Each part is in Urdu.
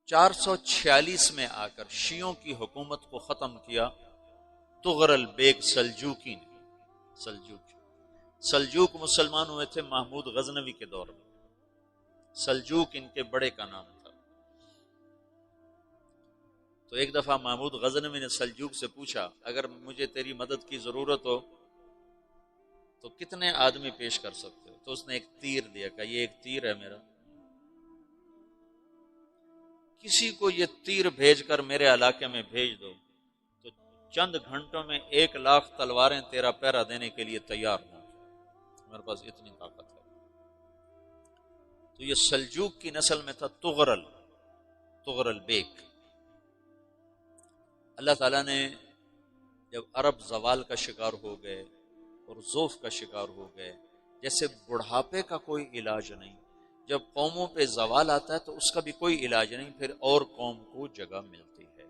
446 میں آ کر شیعوں کی حکومت کو ختم کیا طغرل بیگ سلجوقی نے۔ سلجوق مسلمان ہوئے تھے محمود غزنوی کے دور میں، سلجوق ان کے بڑے کا نام تھا۔ تو ایک دفعہ محمود غزنوی نے سلجوق سے پوچھا اگر مجھے تیری مدد کی ضرورت ہو تو کتنے آدمی پیش کر سکتے ہو؟ تو اس نے ایک تیر دیا، کہا یہ ایک تیر ہے میرا، کسی کو یہ تیر بھیج کر میرے علاقے میں بھیج دو تو چند گھنٹوں میں 1,00,000 تلواریں تیرا پہرا دینے کے لیے تیار ہوں، میرے پاس اتنی طاقت ہے۔ تو یہ سلجوق کی نسل میں تھا طغرل بیگ۔ اللہ تعالیٰ نے جب عرب زوال کا شکار ہو گئے اور ضعف کا شکار ہو گئے، جیسے بڑھاپے کا کوئی علاج نہیں، جب قوموں پہ زوال آتا ہے تو اس کا بھی کوئی علاج نہیں، پھر اور قوم کو جگہ ملتی ہے۔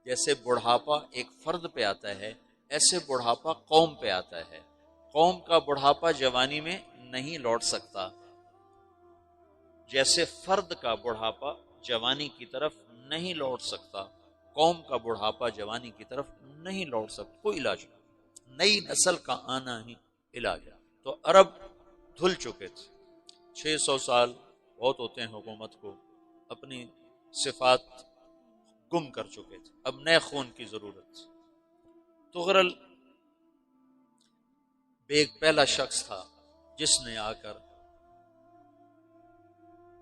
جیسے بڑھاپا ایک فرد پہ آتا ہے، ایسے بڑھاپا قوم پہ آتا ہے۔ قوم کا بڑھاپا جوانی میں نہیں لوٹ سکتا، جیسے فرد کا بڑھاپا جوانی کی طرف نہیں لوٹ سکتا، قوم کا بڑھاپا جوانی کی طرف نہیں لوٹ سکتا، کوئی علاج نہیں، نئی نسل کا آنا ہی علاج ہے۔ تو عرب دھل چکے تھے، 600 سال بہت ہوتے ہیں حکومت کو، اپنی صفات گم کر چکے تھے، اب نئے خون کی ضرورت تھی۔ طغرل بیگ پہلا شخص تھا جس نے آ کر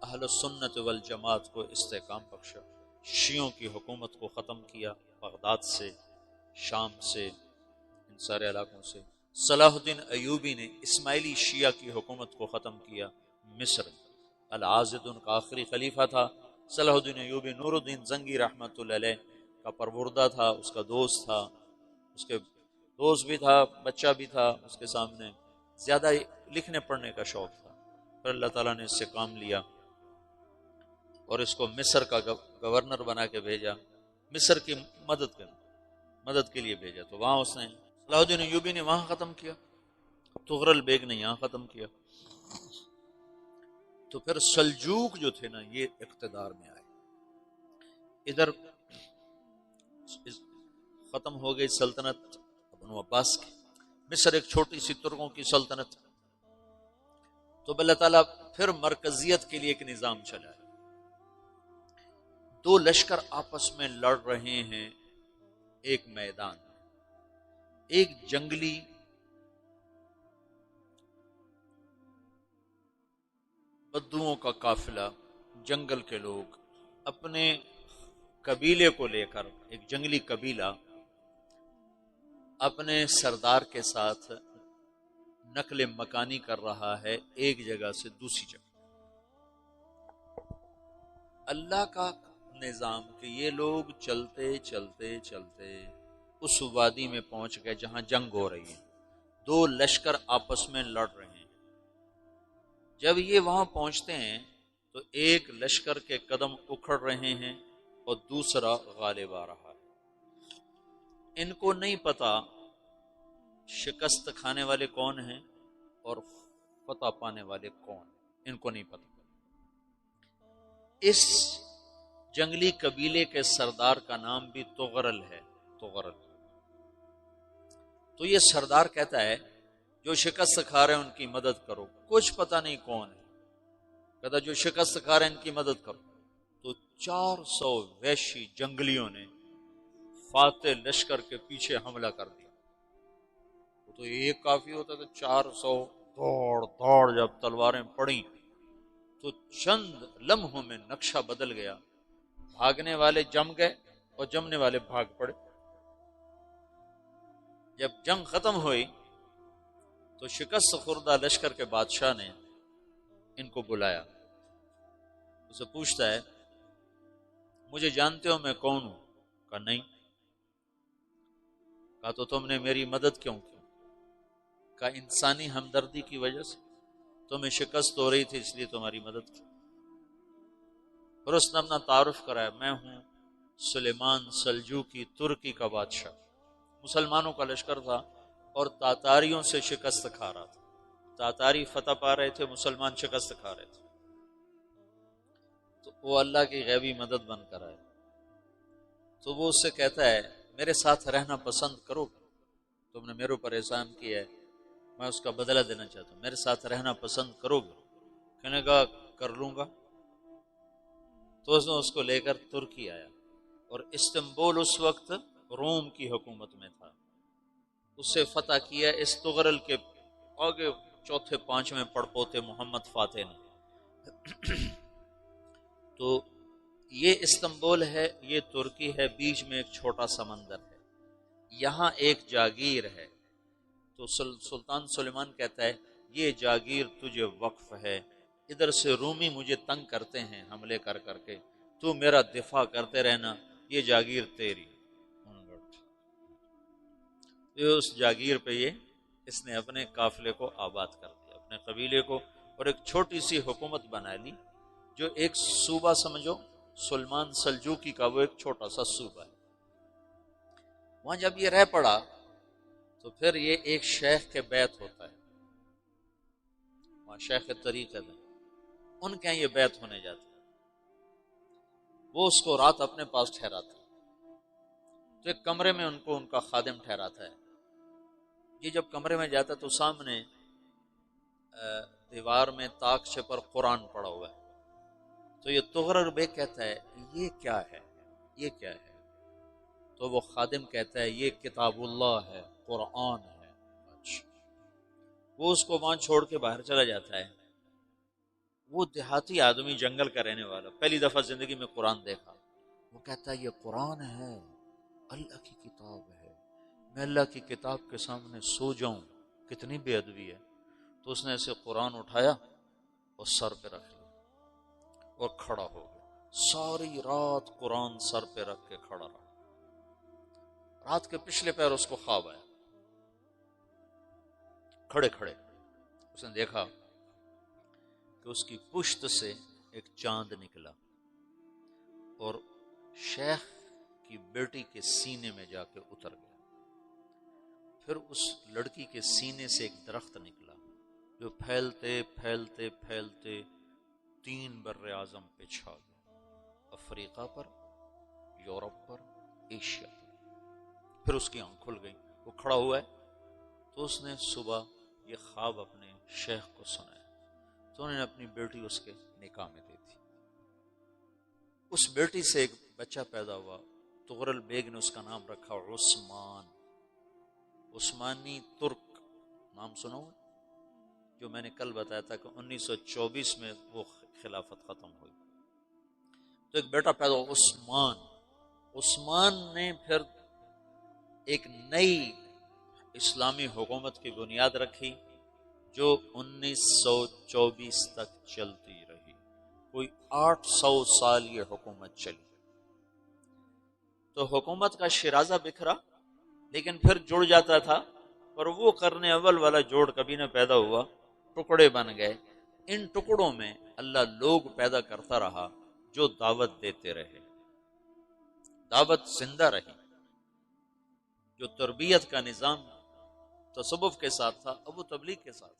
اہل السنت والجماعت کو استحکام بخشا، شیعوں کی حکومت کو ختم کیا، بغداد سے، شام سے، ان سارے علاقوں سے۔ صلاح الدین ایوبی نے اسماعیلی شیعہ کی حکومت کو ختم کیا، مصر۔ العاضد ان کا آخری خلیفہ تھا صلاح الدین ایوبی، نور الدین زنگی رحمۃ اللہ علیہ کا پروردہ تھا، اس کا دوست تھا، اس کے دوست بھی تھا، بچہ بھی تھا اس کے سامنے، زیادہ لکھنے پڑھنے کا شوق تھا۔ پھر اللہ تعالیٰ نے اس سے کام لیا اور اس کو مصر کا گورنر بنا کے بھیجا، مصر کی مدد کے لیے بھیجا، تو وہاں اس نے صلاح الدین ایوبی نے وہاں ختم کیا، طغرل بیگ نے یہاں ختم کیا۔ تو پھر سلجوق جو تھے نا یہ اقتدار میں آئے، ادھر ختم ہو گئی سلطنت بنو عباس کی، مصر ایک چھوٹی سی ترکوں کی سلطنت، تو اللہ تعالیٰ پھر مرکزیت کے لیے ایک نظام چلا ہے۔ دو لشکر آپس میں لڑ رہے ہیں ایک میدان، ایک جنگلی بدوؤں کا قافلہ، جنگل کے لوگ اپنے قبیلے کو لے کر، ایک جنگلی قبیلہ اپنے سردار کے ساتھ نقل مکانی کر رہا ہے ایک جگہ سے دوسری جگہ۔ اللہ کا نظام کہ یہ لوگ چلتے چلتے چلتے اس وادی میں پہنچ گئے جہاں جنگ ہو رہی ہے، دو لشکر آپس میں لڑ رہے ہیں۔ جب یہ وہاں پہنچتے ہیں تو ایک لشکر کے قدم اکھڑ رہے ہیں اور دوسرا غالب آ رہا ہے۔ ان کو نہیں پتا شکست کھانے والے کون ہیں اور فتح پانے والے کون ہیں، ان کو نہیں پتا۔ اس جنگلی قبیلے کے سردار کا نام بھی طغرل ہے، طغرل۔ تو یہ سردار کہتا ہے جو شکست کھا رہے ہیں ان کی مدد کرو، کچھ پتہ نہیں کون ہے، کہتا جو شکست کھا رہے ہیں ان کی مدد کرو۔ تو 400 وحشی جنگلیوں نے فاتح لشکر کے پیچھے حملہ کر دیا۔ تو ایک کافی ہوتا تھا، 400 دوڑ جب تلواریں پڑیں تو چند لمحوں میں نقشہ بدل گیا، بھاگنے والے جم گئے اور جمنے والے بھاگ پڑے۔ جب جنگ ختم ہوئی تو شکست خوردہ لشکر کے بادشاہ نے ان کو بلایا، اسے پوچھتا ہے مجھے جانتے ہو میں کون ہوں؟ کہا نہیں۔ کہا تو تم نے میری مدد کیوں کی؟ کہا انسانی ہمدردی کی وجہ سے، تمہیں شکست ہو رہی تھی اس لیے تمہاری مدد کی۔ پھر اس نے اپنا تعارف کرایا، میں ہوں سلیمان سلجوقی، ترکی کا بادشاہ، مسلمانوں کا لشکر تھا اور تاتاریوں سے شکست کھا رہا تھا، تاتاری فتح پا رہے تھے، مسلمان شکست کھا رہے تھے۔ تو وہ اللہ کی غیبی مدد بن کر آئے، تو وہ اس سے کہتا ہے میرے ساتھ رہنا پسند کرو، تم نے میرے اوپر احسان کیا ہے، میں اس کا بدلہ دینا چاہتا ہوں، میرے ساتھ رہنا پسند کرو گے؟ کہنے کا کر لوں گا۔ تو اس نے اس کو لے کر ترکی آیا، اور استنبول اس وقت روم کی حکومت میں تھا، اسے فتح کیا اس تغرل کے آگے چوتھے پانچویں پڑپوتے محمد فاتح نے۔ تو یہ استنبول ہے، یہ ترکی ہے، بیچ میں ایک چھوٹا سمندر ہے، یہاں ایک جاگیر ہے۔ تو سلطان سلیمان کہتا ہے یہ جاگیر تجھے وقف ہے، ادھر سے رومی مجھے تنگ کرتے ہیں حملے کر کر کے، تو میرا دفاع کرتے رہنا، یہ جاگیر تیری۔ یہ اس جاگیر پہ اس نے اپنے قافلے کو آباد کر دیا، اپنے قبیلے کو، اور ایک چھوٹی سی حکومت بنا لی، جو ایک صوبہ سمجھو سلمان سلجوقی کا، وہ ایک چھوٹا سا صوبہ ہے۔ وہاں جب یہ رہ پڑا تو پھر یہ ایک شیخ کے بیت ہوتا ہے، وہاں شیخ طریقت ہے، ان کے یہ بیت ہونے جاتا ہے، وہ اس کو رات اپنے پاس ٹھہراتا ہے، تو ایک کمرے میں ان کا خادم ٹھہراتا ہے۔ یہ جب کمرے میں جاتا ہے تو سامنے دیوار میں تاکچے پر قرآن پڑا ہوا ہے، تو یہ تغرل بیگ کہتا ہے یہ کیا ہے، یہ کیا ہے؟ تو وہ خادم کہتا ہے یہ کتاب اللہ ہے، قرآن ہے۔ اچھا، وہ اس کو وہاں چھوڑ کے باہر چلا جاتا ہے۔ وہ دیہاتی آدمی، جنگل کا رہنے والا، پہلی دفعہ زندگی میں قرآن دیکھا، وہ کہتا ہے یہ قرآن ہے، اللہ کی کتاب ہے، میں اللہ کی کتاب کے سامنے سو جاؤں، کتنی بے ادبی ہے۔ تو اس نے ایسے قرآن اٹھایا اور سر پہ رکھ لیا اور کھڑا ہو گیا، ساری رات قرآن سر پہ رکھ کے کھڑا رہا۔ رات کے پچھلے پہر اس کو خواب آیا، کھڑے کھڑے اس نے دیکھا کہ اس کی پشت سے ایک چاند نکلا اور شیخ کی بیٹی کے سینے میں جا کے اتر گیا۔ پھر اس لڑکی کے سینے سے ایک درخت نکلا جو پھیلتے پھیلتے پھیلتے 3 بر اعظم پہ چھا گیا، افریقہ پر، یورپ پر، ایشیا پر۔ پھر اس کی آنکھ کھل گئی، وہ کھڑا ہوا ہے، تو اس نے صبح یہ خواب اپنے شیخ کو سنایا، تو انہوں نے اپنی بیٹی اس کے نکاح میں دے دی۔ اس بیٹی سے ایک بچہ پیدا ہوا، تغرل بیگ نے اس کا نام رکھا عثمان، عثمانی ترک نام سنا ہوا، جو میں نے کل بتایا تھا کہ 1924 میں وہ خلافت ختم ہوئی، تو ایک بیٹا پیدا ہوا عثمان۔ عثمان نے پھر ایک نئی اسلامی حکومت کی بنیاد رکھی جو 1924 تک چلتی رہی، کوئی 800 سال یہ حکومت چلی۔ تو حکومت کا شیرازہ بکھرا لیکن پھر جڑ جاتا تھا، اور وہ قرن اول والا جوڑ کبھی نہ پیدا ہوا، ٹکڑے بن گئے۔ ان ٹکڑوں میں اللہ لوگ پیدا کرتا رہا جو دعوت دیتے رہے، دعوت زندہ رہی۔ جو تربیت کا نظام تصوف کے ساتھ تھا اب وہ تبلیغ کے ساتھ،